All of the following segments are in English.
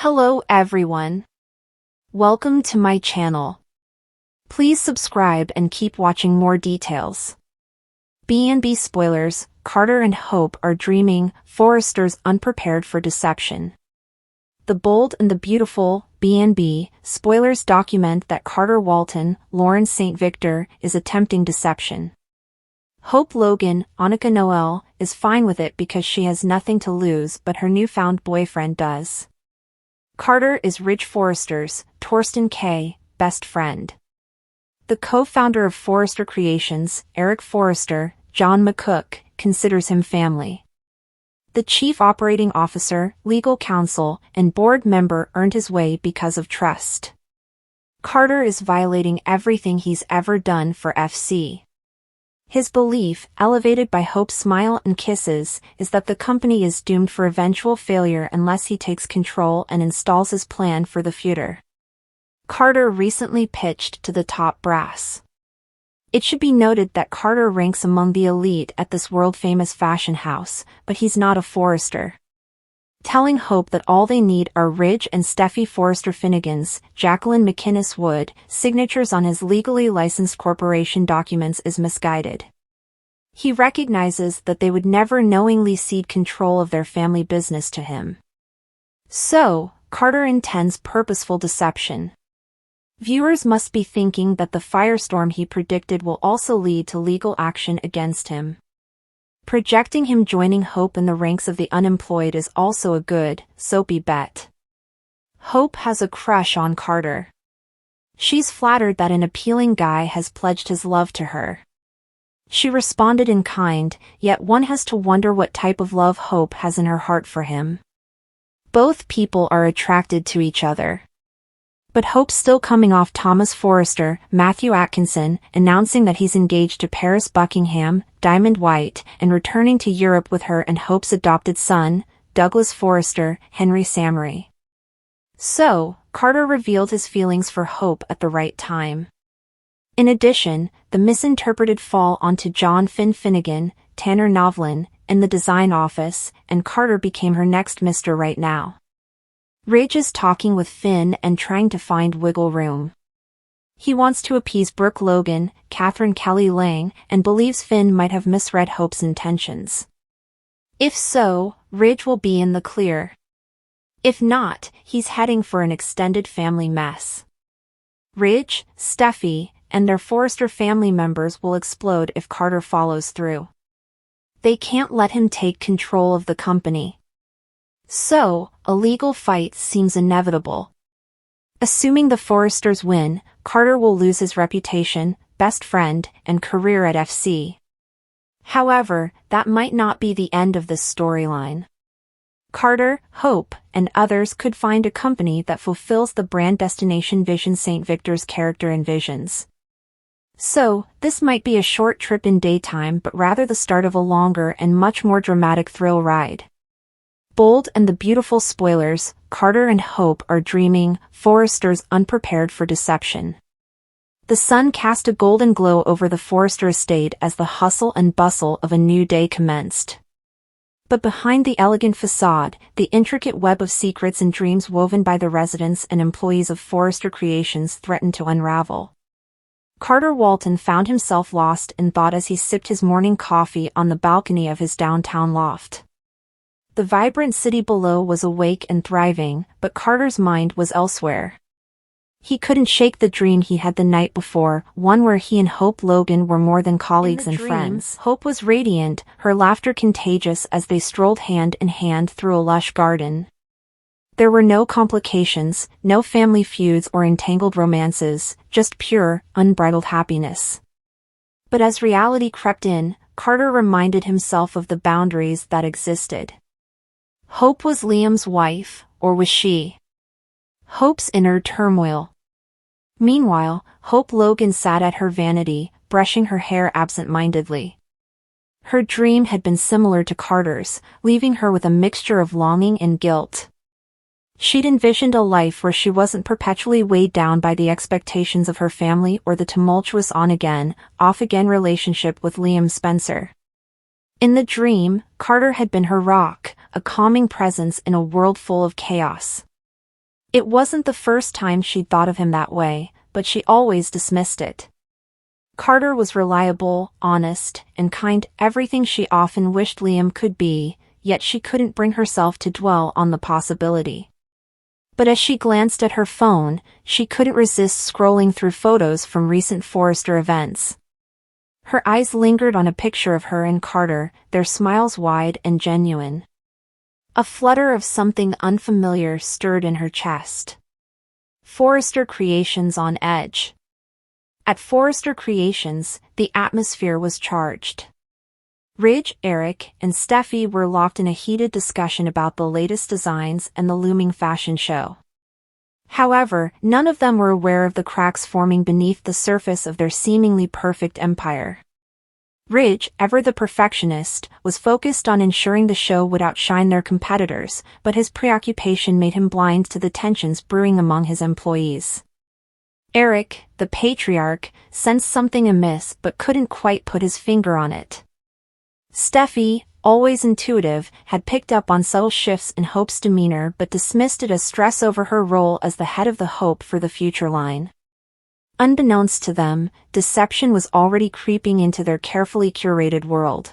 Hello everyone. Welcome to my channel. Please subscribe and keep watching more details. B&B spoilers, Carter and Hope are dreaming, Forrester's unprepared for deception. The Bold and the Beautiful, B&B, spoilers document that Carter Walton, Lauren St. Victor, is attempting deception. Hope Logan, Annika Noel, is fine with it because she has nothing to lose but her newfound boyfriend does. Carter is Ridge Forrester's, Torsten K., best friend. The co-founder of Forrester Creations, Eric Forrester, John McCook, considers him family. The chief operating officer, legal counsel, and board member earned his way because of trust. Carter is violating everything he's ever done for FC. His belief, elevated by Hope's smile and kisses, is that the company is doomed for eventual failure unless he takes control and installs his plan for the future. Carter recently pitched to the top brass. It should be noted that Carter ranks among the elite at this world-famous fashion house, but he's not a Forrester. Telling Hope that all they need are Ridge and Steffi Forrester Finnegan's, Jacqueline McInnes Wood, signatures on his legally licensed corporation documents is misguided. He recognizes that they would never knowingly cede control of their family business to him. So, Carter intends purposeful deception. Viewers must be thinking that the firestorm he predicted will also lead to legal action against him. Projecting him joining Hope in the ranks of the unemployed is also a good, soapy bet. Hope has a crush on Carter. She's flattered that an appealing guy has pledged his love to her. She responded in kind, yet one has to wonder what type of love Hope has in her heart for him. Both people are attracted to each other. But Hope's still coming off Thomas Forrester, Matthew Atkinson, announcing that he's engaged to Paris Buckingham, Diamond White, and returning to Europe with her and Hope's adopted son, Douglas Forrester, Henry Samory. So, Carter revealed his feelings for Hope at the right time. In addition, the misinterpreted fall onto John Finnegan, Tanner Novlin, in the design office, and Carter became her next Mr. Right Now. Ridge is talking with Finn and trying to find wiggle room. He wants to appease Brooke Logan, Catherine Kelly Lang, and believes Finn might have misread Hope's intentions. If so, Ridge will be in the clear. If not, he's heading for an extended family mess. Ridge, Steffi, and their Forrester family members will explode if Carter follows through. They can't let him take control of the company. So, a legal fight seems inevitable. Assuming the Forresters win, Carter will lose his reputation, best friend, and career at FC. However, that might not be the end of this storyline. Carter, Hope, and others could find a company that fulfills the brand destination vision St. Victor's character envisions. So, this might be a short trip in daytime but rather the start of a longer and much more dramatic thrill ride. Bold and the Beautiful spoilers, Carter and Hope are dreaming, Forrester's unprepared for deception. The sun cast a golden glow over the Forrester estate as the hustle and bustle of a new day commenced. But behind the elegant facade, the intricate web of secrets and dreams woven by the residents and employees of Forrester Creations threatened to unravel. Carter Walton found himself lost in thought as he sipped his morning coffee on the balcony of his downtown loft. The vibrant city below was awake and thriving, but Carter's mind was elsewhere. He couldn't shake the dream he had the night before, one where he and Hope Logan were more than colleagues and friends. Hope was radiant, her laughter contagious as they strolled hand in hand through a lush garden. There were no complications, no family feuds or entangled romances, just pure, unbridled happiness. But as reality crept in, Carter reminded himself of the boundaries that existed. Hope was Liam's wife, or was she? Hope's inner turmoil. Meanwhile, Hope Logan sat at her vanity, brushing her hair absent-mindedly. Her dream had been similar to Carter's, leaving her with a mixture of longing and guilt. She'd envisioned a life where she wasn't perpetually weighed down by the expectations of her family or the tumultuous on-again, off-again relationship with Liam Spencer. In the dream, Carter had been her rock, a calming presence in a world full of chaos. It wasn't the first time she'd thought of him that way, but she always dismissed it. Carter was reliable, honest, and kind, everything she often wished Liam could be, yet she couldn't bring herself to dwell on the possibility. But as she glanced at her phone, she couldn't resist scrolling through photos from recent Forrester events. Her eyes lingered on a picture of her and Carter, their smiles wide and genuine. A flutter of something unfamiliar stirred in her chest. Forrester Creations on edge. At Forrester Creations, the atmosphere was charged. Ridge, Eric, and Steffi were locked in a heated discussion about the latest designs and the looming fashion show. However, none of them were aware of the cracks forming beneath the surface of their seemingly perfect empire. Ridge, ever the perfectionist, was focused on ensuring the show would outshine their competitors, but his preoccupation made him blind to the tensions brewing among his employees. Eric, the patriarch, sensed something amiss but couldn't quite put his finger on it. Steffi, always intuitive, had picked up on subtle shifts in Hope's demeanor but dismissed it as stress over her role as the head of the Hope for the Future line. Unbeknownst to them, deception was already creeping into their carefully curated world.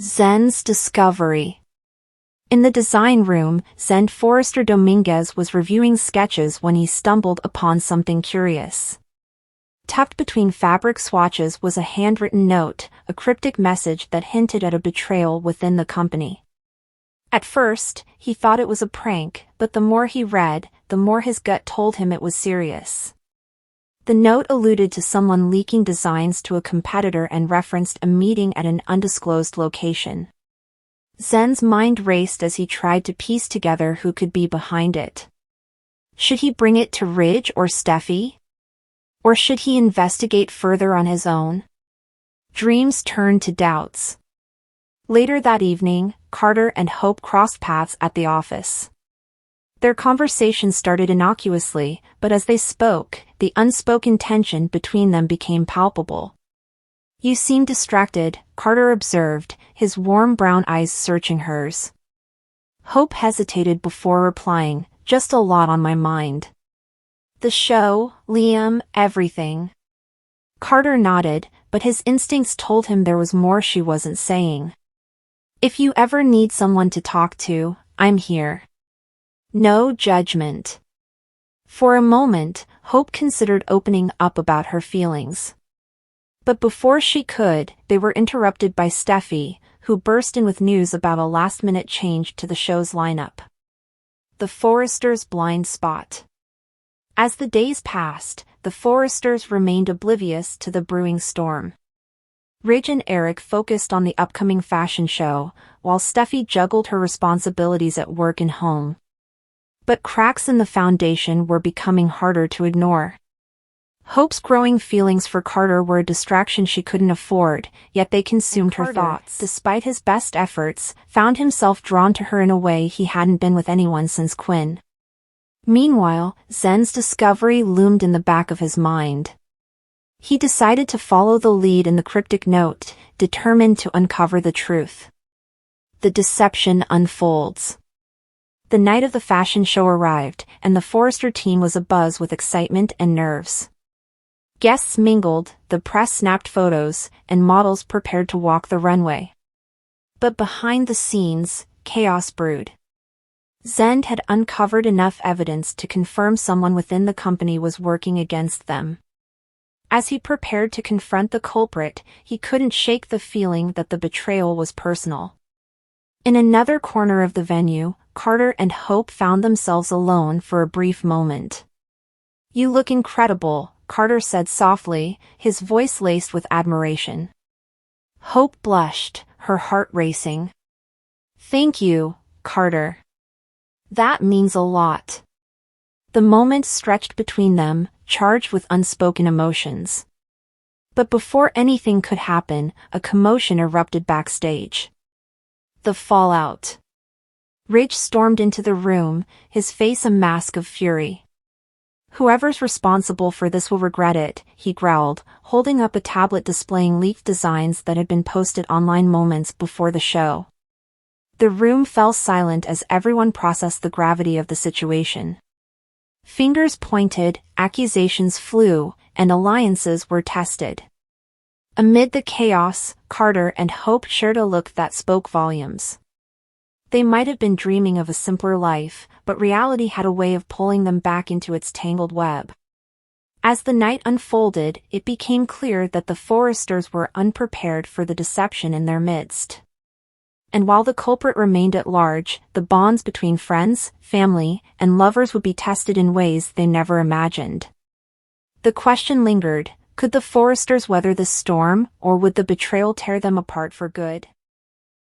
Zen's discovery. In the design room, Zen Forrester Dominguez was reviewing sketches when he stumbled upon something curious. Tucked between fabric swatches was a handwritten note, a cryptic message that hinted at a betrayal within the company. At first, he thought it was a prank, but the more he read, the more his gut told him it was serious. The note alluded to someone leaking designs to a competitor and referenced a meeting at an undisclosed location. Zen's mind raced as he tried to piece together who could be behind it. Should he bring it to Ridge or Steffi? Or should he investigate further on his own? Dreams turned to doubts. Later that evening, Carter and Hope crossed paths at the office. Their conversation started innocuously, but as they spoke, the unspoken tension between them became palpable. "You seem distracted," Carter observed, his warm brown eyes searching hers. Hope hesitated before replying, "Just a lot on my mind." "The show, Liam, everything." Carter nodded, but his instincts told him there was more she wasn't saying. "If you ever need someone to talk to, I'm here." No judgment. For a moment, Hope considered opening up about her feelings. But before she could, they were interrupted by Steffi, who burst in with news about a last-minute change to the show's lineup. The Forresters' blind spot. As the days passed, the Forresters remained oblivious to the brewing storm. Ridge and Eric focused on the upcoming fashion show, while Steffi juggled her responsibilities at work and home. But cracks in the foundation were becoming harder to ignore. Hope's growing feelings for Carter were a distraction she couldn't afford, yet they consumed her thoughts. Despite his best efforts, found himself drawn to her in a way he hadn't been with anyone since Quinn. Meanwhile, Zen's discovery loomed in the back of his mind. He decided to follow the lead in the cryptic note, determined to uncover the truth. The deception unfolds. The night of the fashion show arrived, and the Forrester team was abuzz with excitement and nerves. Guests mingled, the press snapped photos, and models prepared to walk the runway. But behind the scenes, chaos brewed. Zen had uncovered enough evidence to confirm someone within the company was working against them. As he prepared to confront the culprit, he couldn't shake the feeling that the betrayal was personal. In another corner of the venue, Carter and Hope found themselves alone for a brief moment. "You look incredible," Carter said softly, his voice laced with admiration. Hope blushed, her heart racing. "Thank you, Carter. That means a lot." The moment stretched between them, charged with unspoken emotions. But before anything could happen, a commotion erupted backstage. The fallout. Ridge stormed into the room, his face a mask of fury. "Whoever's responsible for this will regret it," he growled, holding up a tablet displaying leaked designs that had been posted online moments before the show. The room fell silent as everyone processed the gravity of the situation. Fingers pointed, accusations flew, and alliances were tested. Amid the chaos, Carter and Hope shared a look that spoke volumes. They might have been dreaming of a simpler life, but reality had a way of pulling them back into its tangled web. As the night unfolded, it became clear that the Forresters were unprepared for the deception in their midst. And while the culprit remained at large, the bonds between friends, family, and lovers would be tested in ways they never imagined. The question lingered: could the Forresters weather this storm, or would the betrayal tear them apart for good?